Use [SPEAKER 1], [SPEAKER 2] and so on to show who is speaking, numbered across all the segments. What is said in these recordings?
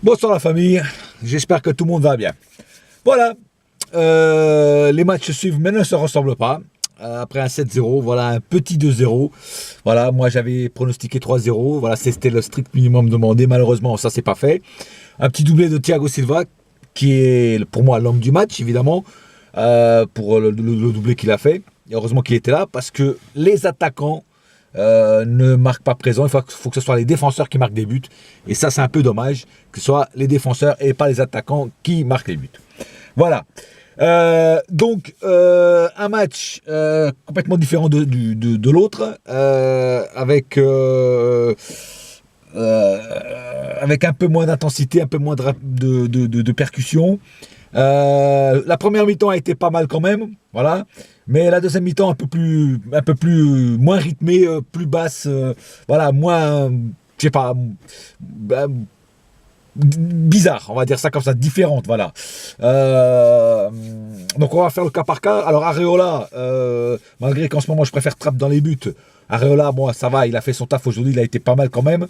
[SPEAKER 1] Bonsoir la famille, j'espère que tout le monde va bien. Voilà, les matchs suivent mais ne se ressemblent pas. Après un 7-0, voilà un petit 2-0. Voilà, moi j'avais pronostiqué 3-0. Voilà, c'était le strict minimum demandé. Malheureusement, ça s'est pas fait. Un petit doublé de Thiago Silva, qui est pour moi l'homme du match, évidemment, pour le doublé qu'il a fait. Et heureusement qu'il était là, parce que les attaquants ne marquent pas présent. Il faut que ce soit les défenseurs qui marquent des buts. Et ça, c'est un peu dommage que ce soit les défenseurs et pas les attaquants qui marquent les buts. Voilà. Donc, un match complètement différent de l'autre, avec un peu moins d'intensité, un peu moins de percussion. La première mi-temps a été pas mal quand même, voilà. Mais la deuxième mi-temps un peu plus moins rythmée, plus basse, voilà, moins, je sais pas, bizarre, on va dire ça comme ça, différente, voilà. Donc on va faire le cas par cas. Alors Areola, malgré qu'en ce moment je préfère Trapp dans les buts, Areola, bon ça va, il a fait son taf aujourd'hui, il a été pas mal quand même.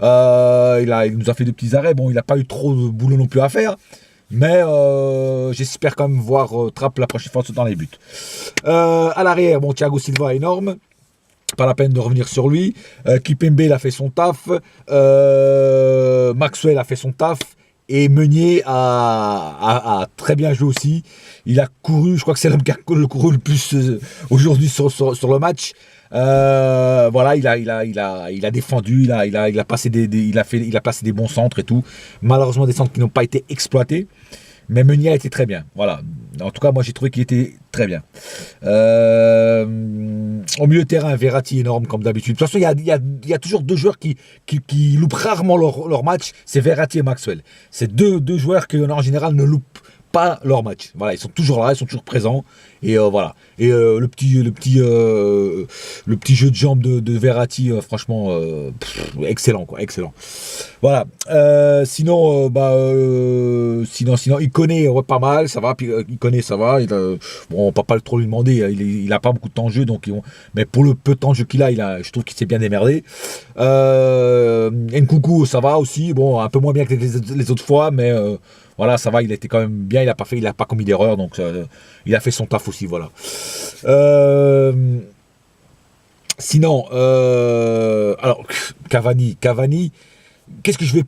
[SPEAKER 1] Il nous a fait des petits arrêts, bon il n'a pas eu trop de boulot non plus à faire. Mais j'espère quand même voir Trapp la prochaine fois dans les buts. À l'arrière, bon Thiago Silva énorme. Pas la peine de revenir sur lui. Kipembe il a fait son taf. Maxwell a fait son taf. Et Meunier a très bien joué aussi. Il a couru, je crois que c'est l'homme qui a couru le plus aujourd'hui sur le match. Voilà, il a défendu, il a passé il a passé des bons centres et tout. Malheureusement des centres qui n'ont pas été exploités. Mais Meunier a été très bien. Voilà. En tout cas, moi j'ai trouvé qu'il était très bien. Au milieu de terrain, Verratti énorme comme d'habitude. De toute façon, il y a toujours deux joueurs qui loupent rarement leur match. C'est Verratti et Maxwell. C'est deux joueurs qui en général ne loupent pas leur match. Voilà, ils sont toujours là, ils sont toujours présents. Et voilà. Et le petit jeu de jambes de Verratti, franchement, excellent quoi, excellent. Voilà. Sinon, il connaît pas mal, ça va. Puis il connaît, ça va. Bon, on peut pas trop lui demander. Il a pas beaucoup de temps de jeu, donc mais pour le peu de temps de jeu qu'il a, je trouve qu'il s'est bien démerdé. Nkunku, ça va aussi. Bon, un peu moins bien que les autres fois, mais voilà, ça va. Il était quand même bien. Il a pas commis d'erreur, donc il a fait son taf aussi, voilà. Sinon, alors Cavani, qu'est-ce que je vais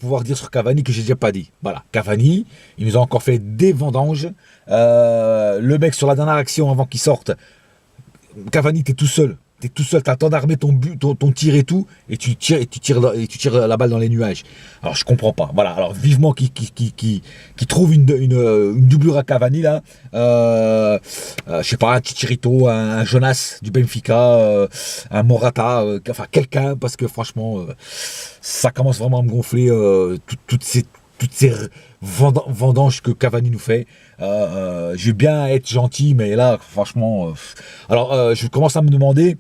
[SPEAKER 1] pouvoir dire sur Cavani que j'ai déjà pas dit? Voilà, Cavani, il nous a encore fait des vendanges. Le mec sur la dernière action avant qu'il sorte, Cavani, t'es tout seul, t'as le temps d'armer ton tir et tout, et tu tires la balle dans les nuages. Alors je comprends pas. Voilà. Alors vivement qui trouve une doublure à Cavani là. Je sais pas, un Chicharito, un Jonas du Benfica, un Morata, enfin quelqu'un, parce que franchement, ça commence vraiment à me gonfler toutes ces vendanges que Cavani nous fait. Je vais bien être gentil, mais là, franchement... Alors, je commence à me demander...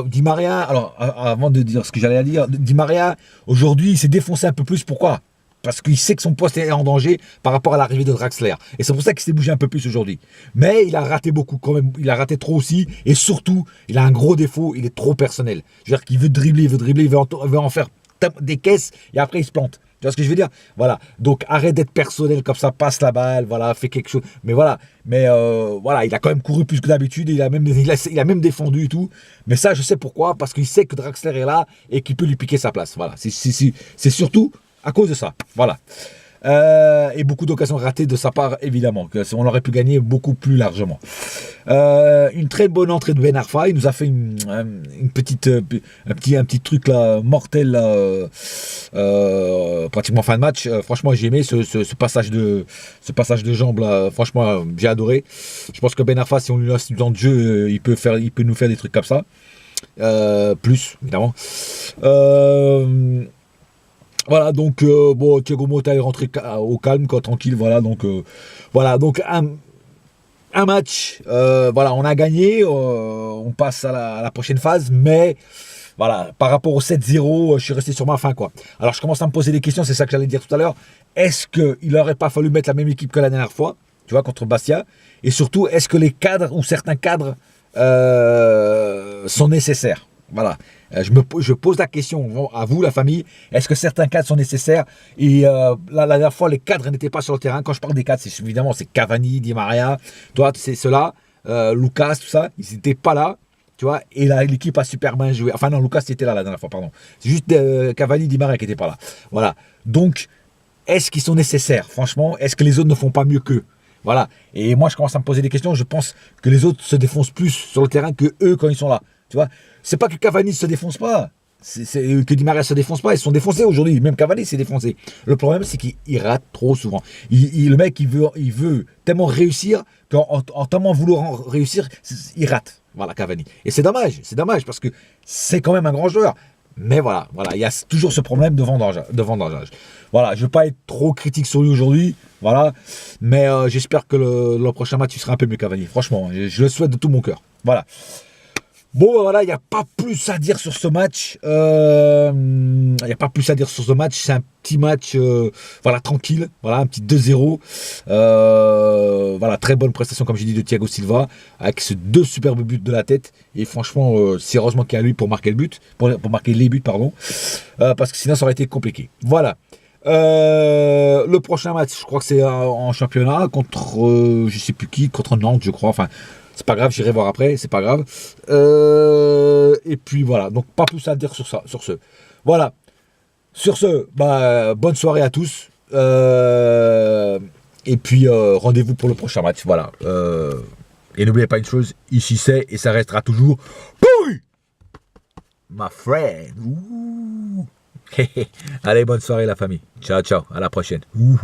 [SPEAKER 1] Di Maria, alors, avant de dire ce que j'allais dire, Di Maria, aujourd'hui, il s'est défoncé un peu plus. Pourquoi? Parce qu'il sait que son poste est en danger par rapport à l'arrivée de Draxler. Et c'est pour ça qu'il s'est bougé un peu plus aujourd'hui. Mais il a raté beaucoup quand même. Il a raté trop aussi. Et surtout, il a un gros défaut. Il est trop personnel. C'est-à-dire qu'il veut dribbler, il veut en faire des caisses et après il se plante. Tu vois ce que je veux dire? Voilà. Donc arrête d'être personnel comme ça, passe la balle, voilà, fais quelque chose. Mais voilà. Mais voilà, il a quand même couru plus que d'habitude. Il a même défendu et tout. Mais ça, je sais pourquoi. Parce qu'il sait que Draxler est là et qu'il peut lui piquer sa place. Voilà. C'est surtout à cause de ça. Voilà. Et beaucoup d'occasions ratées de sa part, évidemment. On aurait pu gagner beaucoup plus largement. Une très bonne entrée de Ben Arfa. Il nous a fait un petit truc là, mortel là, pratiquement fin de match. Franchement, j'ai aimé ce passage de jambes là. Franchement, j'ai adoré. Je pense que Ben Arfa, si on lui laisse du temps de jeu, il peut nous faire des trucs comme ça. Plus, évidemment. Voilà, donc bon, Thiago Motta est rentré au calme, quoi, tranquille, voilà, donc un match, voilà, on a gagné, on passe à la prochaine phase, mais voilà, par rapport au 7-0, je suis resté sur ma faim, quoi. Alors je commence à me poser des questions, c'est ça que j'allais dire tout à l'heure. Est-ce qu'il n'aurait pas fallu mettre la même équipe que la dernière fois, tu vois, contre Bastia? Et surtout, est-ce que les cadres ou certains cadres sont nécessaires? Voilà. Je pose la question à vous, la famille, est-ce que certains cadres sont nécessaires? Et la dernière fois, les cadres n'étaient pas sur le terrain. Quand je parle des cadres, c'est évidemment c'est Cavani, Di Maria, toi, c'est ceux-là, Lucas, tout ça, ils n'étaient pas là. Tu vois, et là, l'équipe a super bien joué. Enfin, non, Lucas était là la dernière fois, pardon. C'est juste Cavani, Di Maria qui n'étaient pas là. Voilà. Donc, est-ce qu'ils sont nécessaires? Franchement, est-ce que les autres ne font pas mieux qu'eux? Voilà. Et moi, je commence à me poser des questions. Je pense que les autres se défoncent plus sur le terrain que eux quand ils sont là. Tu vois, c'est pas que Cavani se défonce pas. C'est que Di Maria se défonce pas. Ils se sont défoncés aujourd'hui. Même Cavani s'est défoncé. Le problème, c'est qu'il rate trop souvent. Le mec, il veut tellement réussir qu'en tellement vouloir réussir, il rate. Voilà, Cavani. Et c'est dommage parce que c'est quand même un grand joueur. Mais voilà, il y a toujours ce problème de vendangeage. Voilà, je ne veux pas être trop critique sur lui aujourd'hui, voilà, mais j'espère que le prochain match, il sera un peu mieux Cavani. Franchement, je le souhaite de tout mon cœur. Voilà. Bon, voilà, il n'y a pas plus à dire sur ce match. C'est un petit match, voilà, tranquille. Voilà, un petit 2-0. Voilà, très bonne prestation, comme j'ai dit, de Thiago Silva, avec ces 2 superbes buts de la tête. Et franchement, c'est heureusement qu'il y a lui pour marquer le but, pour marquer les buts, pardon. Parce que sinon, ça aurait été compliqué. Voilà. Le prochain match, je crois que c'est en championnat contre, je sais plus qui, contre Nantes, je crois. Enfin, c'est pas grave, j'irai voir après, c'est pas grave. Et puis voilà, donc pas plus à dire sur ça, sur ce. Voilà. Sur ce, bonne soirée à tous. Et puis rendez-vous pour le prochain match. Voilà. Et n'oubliez pas une chose, ici c'est et ça restera toujours. Pouille, my friend. Ouh. Allez, bonne soirée la famille. Ciao, ciao. À la prochaine. Ouh.